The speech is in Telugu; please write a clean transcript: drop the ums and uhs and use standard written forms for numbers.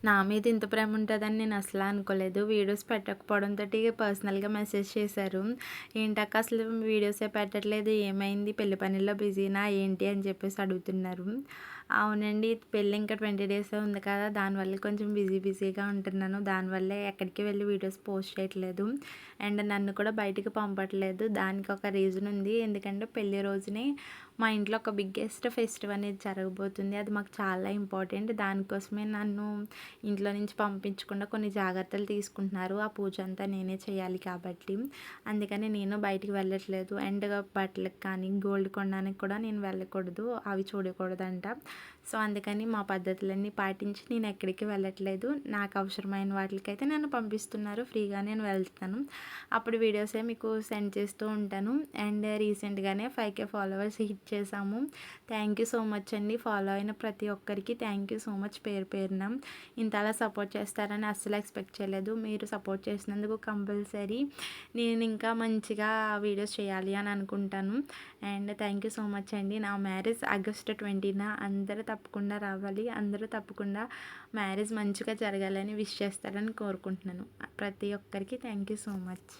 నా మీద ఇంత ప్రేమ ఉంటదని నేను అసలు అనుకోలేదు. వీడియోస్ పెట్టకపోవడంతోటి పర్సనల్‌గా మెసేజ్ చేశారు. "ఏంటక్క అసలు వీడియోసే పెట్టట్లేదు. ఏమైంది? పెళ్లి పనుల్లో బిజీనా ఏంటి?" అని చెప్పేసి అడుగుతున్నారు. అవునండి. పెళ్లి ఇంకా 20 డేసే ఉంది కదా! దానివల్ల కొంచెం బిజీగా ఉంటున్నాను. దానివల్లే ఎక్కడికి వెళ్లి వీడియోస్ పోస్ట్ చేయట్లేదు. అండ్ నన్ను కూడా బయటికి పంపట్లేదు. దానికి ఒక రీజన్ ఉంది. ఎందుకంటే పెళ్లి రోజునే మా ఇంట్లో ఒక బిగ్గెస్ట్ ఫెస్టివల్ అనేది జరగబోతుంది. అది మాకు చాలా ఇంపార్టెంట్. దానికోసమే నన్ను ఇంట్లో నుంచి పంపించకుండా కొన్ని జాగ్రత్తలు తీసుకుంటున్నారు. ఆ పూజ అంతా నేనే చేయాలి కాబట్టి. అందుకని నేను బయటికి వెళ్ళట్లేదు. అండ్ బట్టలకు కానీ, గోల్డ్ కొనడానికి కూడా నేను వెళ్ళకూడదు. అవి చూడకూడదంట. సో, అందుకని మా పద్ధతులన్నీ పాటించి నేను ఎక్కడికి వెళ్ళట్లేదు. నాకు అవసరమైన వాటికైతే నన్ను పంపిస్తున్నారు. ఫ్రీగా నేను వెళ్తాను. అప్పుడు వీడియోసే మీకు సెండ్ చేస్తూ ఉంటాను. అండ్ రీసెంట్‌గానే 5,000 ఫాలోవర్స్ హిట్ చేశాము. థ్యాంక్ యూ సో మచ్ అండి. ఫాలో అయిన ప్రతి ఒక్కరికి థ్యాంక్ యూ సో మచ్ పేరు పేరున. ఇంతలా సపోర్ట్ చేస్తారని అస్సలు ఎక్స్పెక్ట్ చేయలేదు. మీరు సపోర్ట్ చేసినందుకు కంపల్సరీ నేను ఇంకా మంచిగా వీడియోస్ చేయాలి అని అనుకుంటాను. And thank you so much అండి. నా మ్యారేజ్ ఆగస్ట్ 20న అందరూ తప్పకుండా రావాలి. అందరూ తప్పకుండా మ్యారేజ్ మంచిగా జరగాలని విష్ చేస్తారని కోరుకుంటున్నాను. ప్రతి ఒక్కరికి థ్యాంక్ యూ సో మచ్.